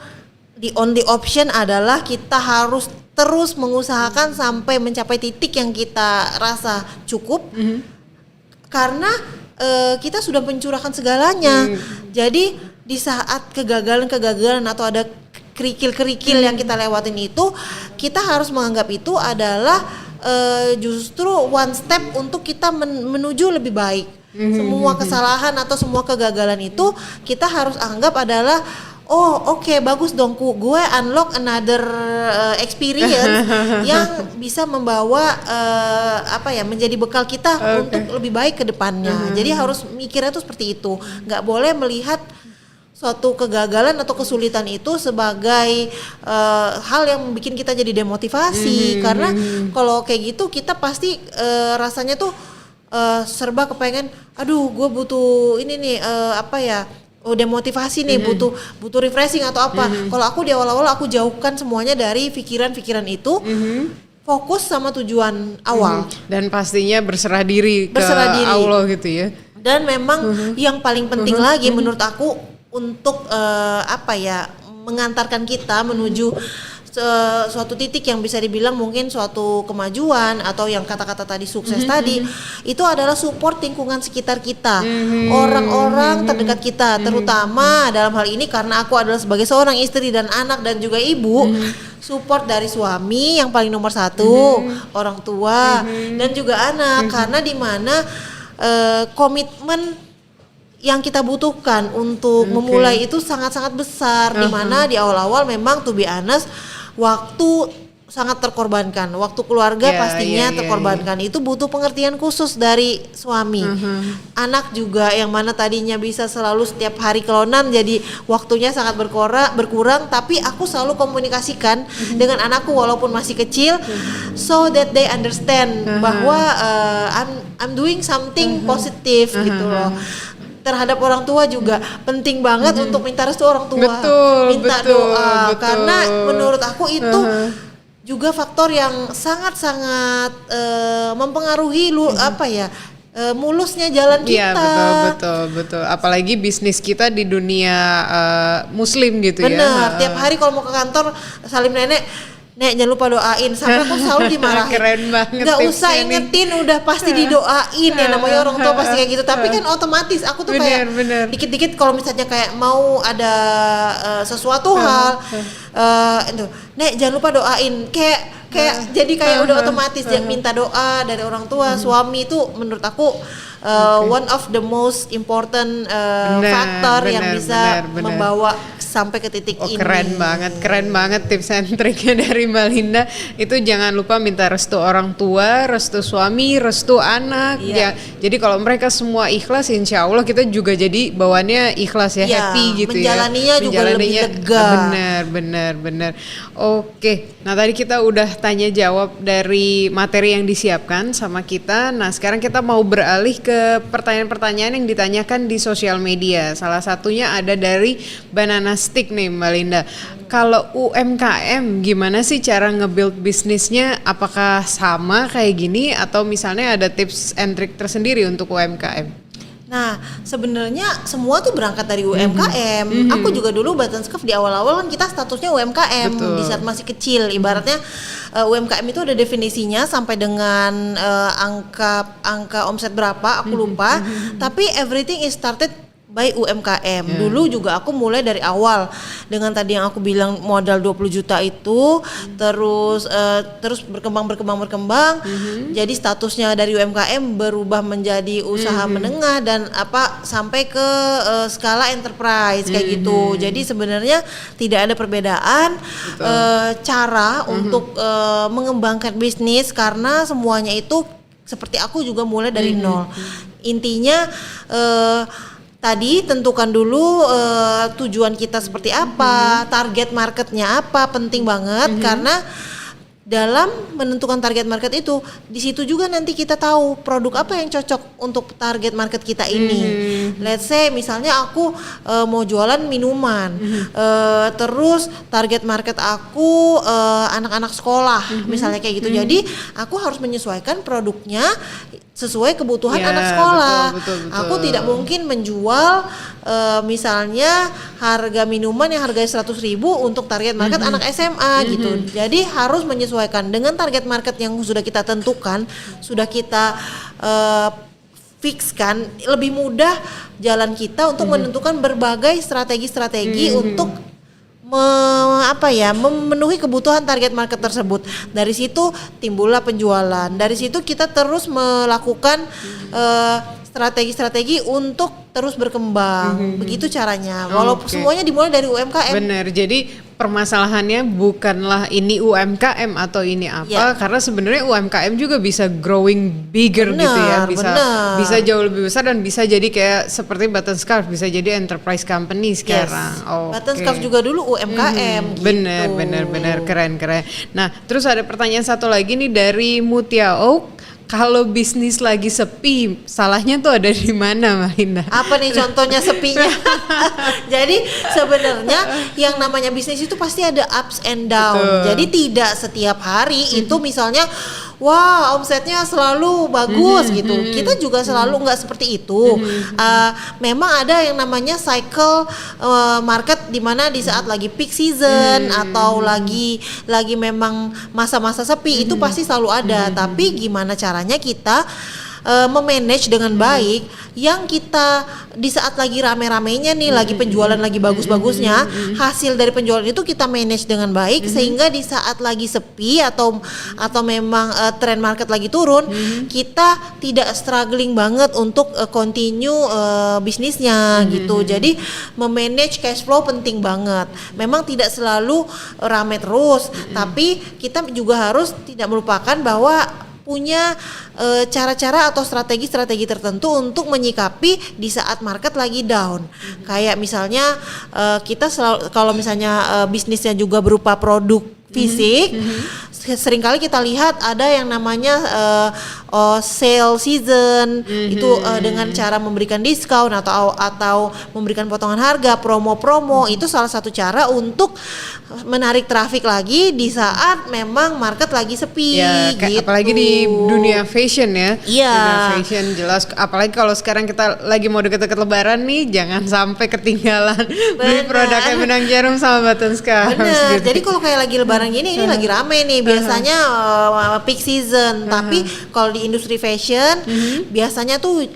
the only option adalah kita harus terus mengusahakan sampai mencapai titik yang kita rasa cukup, karena kita sudah mencurahkan segalanya. Jadi di saat kegagalan atau ada kerikil-kerikil yang kita lewatin itu, kita harus menganggap itu adalah justru one step untuk kita menuju lebih baik. Semua kesalahan atau semua kegagalan itu kita harus anggap adalah bagus dong, gue unlock another experience yang bisa membawa menjadi bekal kita untuk lebih baik ke depannya. Jadi harus mikirnya tuh seperti itu. Nggak boleh melihat suatu kegagalan atau kesulitan itu sebagai hal yang bikin kita jadi demotivasi, karena kalau kayak gitu kita pasti rasanya tuh serba kepengen, aduh gue butuh ini nih demotivasi nih, butuh refreshing atau apa. Kalau aku di awal-awal aku jauhkan semuanya dari pikiran-pikiran itu. Fokus sama tujuan awal. Dan pastinya berserah diri ke Allah gitu ya. Dan memang yang paling penting lagi menurut aku untuk mengantarkan kita menuju suatu titik yang bisa dibilang mungkin suatu kemajuan atau yang kata-kata tadi sukses tadi, itu adalah support lingkungan sekitar kita, orang-orang terdekat kita, terutama dalam hal ini karena aku adalah sebagai seorang istri dan anak dan juga ibu, support dari suami yang paling nomor satu, orang tua dan juga anak, karena di mana komitmen yang kita butuhkan untuk memulai itu sangat-sangat besar, di mana di awal-awal memang to be honest waktu sangat terkorbankan, waktu keluarga pastinya terkorbankan. Itu butuh pengertian khusus dari suami, anak juga yang mana tadinya bisa selalu setiap hari kelonan jadi waktunya sangat berkurang. Tapi aku selalu komunikasikan dengan anakku walaupun masih kecil, so that they understand bahwa I'm doing something positif gitu loh. Terhadap orang tua juga penting banget untuk minta restu orang tua, minta doa, karena menurut aku itu juga faktor yang sangat-sangat mempengaruhi mulusnya jalan kita. Iya betul. Apalagi bisnis kita di dunia Muslim gitu. Bener, tiap hari kalau mau ke kantor salim nenek. Nek jangan lupa doain, sampai aku selalu dimarahin. Keren banget. Gak usah ingetin, udah pasti didoain ya, namanya orang tua pasti kayak gitu. Tapi kan otomatis aku tuh kayak dikit-dikit kalau misalnya kayak mau ada sesuatu hal, Nek jangan lupa doain, kayak jadi kayak udah otomatis dia minta doa dari orang tua. Suami itu menurut aku one of the most important faktor yang bisa membawa sampai ke titik ini. Keren banget tips and triknya dari Mbak Linda. Itu jangan lupa minta restu orang tua, restu suami, restu anak. Ya, jadi kalau mereka semua ikhlas, insya Allah kita juga jadi bawaannya ikhlas happy gitu menjalaninya ya. Juga lebih lega. Bener. Oke, nah tadi kita udah tanya jawab dari materi yang disiapkan sama kita. Nah sekarang kita mau beralih ke pertanyaan-pertanyaan yang ditanyakan di sosial media. Salah satunya ada dari Banana Stick nih Mbak Linda. Kalau UMKM gimana sih cara nge-build bisnisnya? Apakah sama kayak gini atau misalnya ada tips and trick tersendiri untuk UMKM? Nah, sebenarnya semua tuh berangkat dari UMKM. Aku juga dulu Buttonskaf di awal-awal kan kita statusnya UMKM. Betul. Di saat masih kecil. Ibaratnya UMKM itu ada definisinya sampai dengan angka omset berapa, aku lupa. Tapi everything is started by UMKM. Dulu juga aku mulai dari awal dengan tadi yang aku bilang modal 20 juta itu, terus berkembang. Jadi statusnya dari UMKM berubah menjadi usaha menengah dan sampai ke skala enterprise kayak gitu. Jadi sebenarnya tidak ada perbedaan cara untuk mengembangkan bisnis, karena semuanya itu seperti aku juga mulai dari nol. Intinya tadi tentukan dulu tujuan kita seperti apa, target marketnya apa, penting banget karena dalam menentukan target market itu, di situ juga nanti kita tahu produk apa yang cocok untuk target market kita ini. Let's say misalnya aku mau jualan minuman, terus target market aku anak-anak sekolah, misalnya kayak gitu. Jadi aku harus menyesuaikan produknya sesuai kebutuhan anak sekolah. Betul. Aku tidak mungkin menjual misalnya harga minuman yang harganya 100.000 untuk target market anak SMA gitu. Jadi harus menyesuaikan dengan target market yang sudah kita tentukan, sudah kita fixkan. Lebih mudah jalan kita untuk menentukan berbagai strategi-strategi untuk memenuhi kebutuhan target market tersebut. Dari situ timbullah penjualan. Dari situ kita terus melakukan strategi-strategi untuk terus berkembang. Begitu caranya. Walaupun semuanya dimulai dari UMKM. Benar. Jadi permasalahannya bukanlah ini UMKM atau ini apa, karena sebenarnya UMKM juga bisa growing bigger gitu ya, bisa jauh lebih besar dan bisa jadi kayak seperti Buttonskaf, bisa jadi enterprise company sekarang. Buttonskaf juga dulu UMKM. Bener, keren. Nah, terus ada pertanyaan satu lagi nih dari Mutia Oak. kalau bisnis lagi sepi, salahnya tuh ada di mana, Mbak Linda? Apa nih contohnya sepinya? Jadi sebenarnya yang namanya bisnis itu pasti ada ups and down. Betul. Jadi tidak setiap hari itu misalnya wah omsetnya selalu bagus gitu. Kita juga selalu nggak seperti itu. Memang ada yang namanya cycle market di mana di saat lagi peak season atau lagi memang masa-masa sepi itu pasti selalu ada. Tapi gimana caranya kita memanage dengan baik yang kita di saat lagi rame-ramenya nih, lagi penjualan lagi bagus-bagusnya, hasil dari penjualan itu kita manage dengan baik sehingga di saat lagi sepi atau memang trend market lagi turun, kita tidak struggling banget untuk continue bisnisnya gitu. Jadi memanage cash flow penting banget. Memang tidak selalu rame terus, tapi kita juga harus tidak melupakan bahwa punya cara-cara atau strategi-strategi tertentu untuk menyikapi di saat market lagi down. Kayak misalnya kita selalu, kalau misalnya bisnisnya juga berupa produk fisik, seringkali kita lihat ada yang namanya sale season, itu dengan cara memberikan diskon atau memberikan potongan harga, promo-promo, itu salah satu cara untuk menarik traffic lagi di saat memang market lagi sepi Ya, gitu. apalagi di dunia fashion ya. Iya. Dunia fashion jelas, apalagi kalau sekarang kita lagi mau deket-deket lebaran nih, jangan sampai ketinggalan beli produknya Benang Jarum sama Button Scarf. Bener, gitu. jadi kalau kayak lagi lebaran gini, ini lagi rame nih biasanya peak season. Tapi kalau di industri fashion biasanya tuh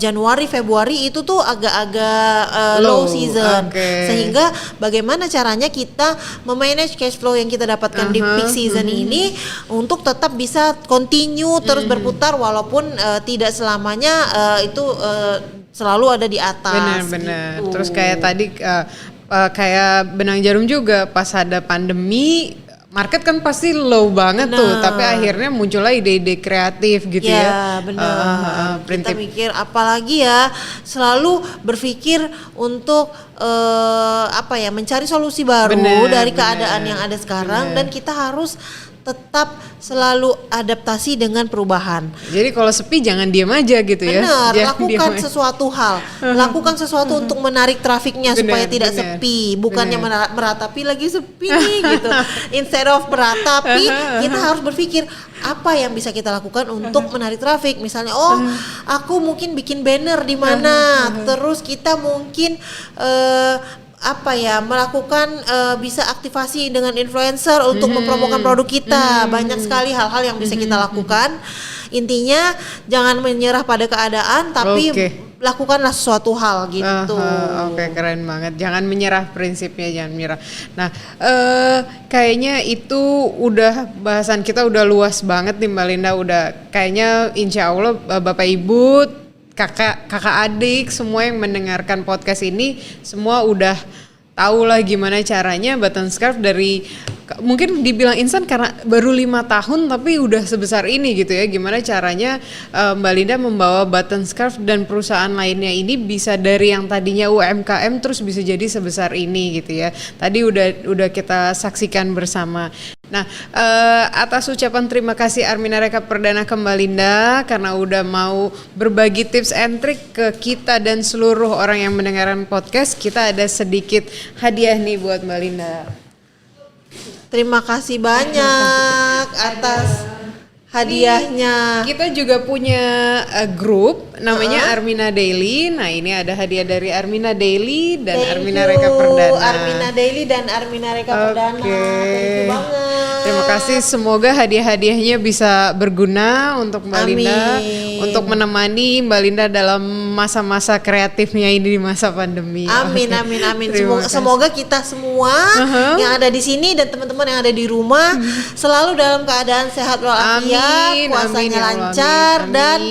Januari, Februari itu tuh agak-agak low season. Sehingga bagaimana caranya kita memanage cash flow yang kita dapatkan di peak season ini untuk tetap bisa continue terus berputar walaupun tidak selamanya itu selalu ada di atas. Benar-benar. Gitu. Terus kayak tadi kayak Benang Jarum juga pas ada pandemi, market kan pasti low banget tuh, tapi akhirnya muncullah ide-ide kreatif gitu ya. Ya benar. Kita mikir apalagi ya, selalu berpikir untuk mencari solusi baru dari keadaan yang ada sekarang, dan kita harus tetap selalu adaptasi dengan perubahan. Jadi kalau sepi jangan diam aja gitu ya. Benar, Jangan lakukan diam aja. sesuatu hal, lakukan sesuatu untuk menarik trafiknya supaya tidak sepi, bukannya meratapi lagi sepi nih gitu. Instead of meratapi, kita harus berpikir apa yang bisa kita lakukan untuk menarik trafik. Misalnya, aku mungkin bikin banner di mana, terus kita mungkin melakukan bisa aktivasi dengan influencer untuk mempromokan produk kita. Banyak sekali hal-hal yang bisa kita lakukan. Intinya jangan menyerah pada keadaan, tapi lakukanlah sesuatu hal gitu. Oke, keren banget. Jangan menyerah, prinsipnya jangan menyerah. Nah, kayaknya itu udah bahasan kita udah luas banget nih Mbak Linda. Udah kayaknya insya Allah Bapak Ibu, kakak adik semua yang mendengarkan podcast ini semua udah tahu lah gimana caranya Button Scarf dari mungkin dibilang instan karena baru 5 tahun tapi udah sebesar ini gitu ya. Gimana caranya Mbak Linda membawa Button Scarf dan perusahaan lainnya ini bisa dari yang tadinya UMKM terus bisa jadi sebesar ini gitu ya. Tadi udah kita saksikan bersama. Nah, atas ucapan terima kasih Armina Reka Perdana ke Mbak Linda karena udah mau berbagi tips and trick ke kita dan seluruh orang yang mendengarkan podcast. Kita ada sedikit hadiah nih buat Mbak Linda. Terima kasih banyak atas hadiahnya. Kita juga punya grup namanya Armina Daily. Nah, ini ada hadiah dari Armina Daily dan Armina Reka Perdana. Armina Daily dan Armina Reka Perdana. Thank you banget. Terima kasih, semoga hadiah-hadiahnya bisa berguna untuk Mbak Linda, untuk menemani Mbak Linda dalam masa-masa kreatifnya ini di masa pandemi. Amin. Semoga kita semua yang ada di sini dan teman-teman yang ada di rumah selalu dalam keadaan sehat walafiat, puasanya lancar dan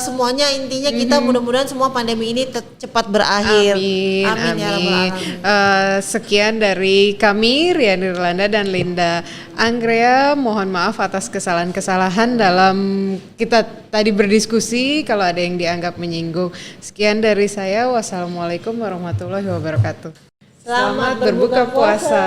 semuanya intinya kita mudah-mudahan semua pandemi ini cepat berakhir. Amin. Ya Rabbal Alamin. Sekian dari kami Rian Irlanda dan Linda Anggrea. Mohon maaf atas kesalahan-kesalahan dalam kita tadi berdiskusi kalau ada yang dianggap menyinggung. Sekian dari saya. Wassalamualaikum warahmatullahi wabarakatuh. Selamat berbuka puasa.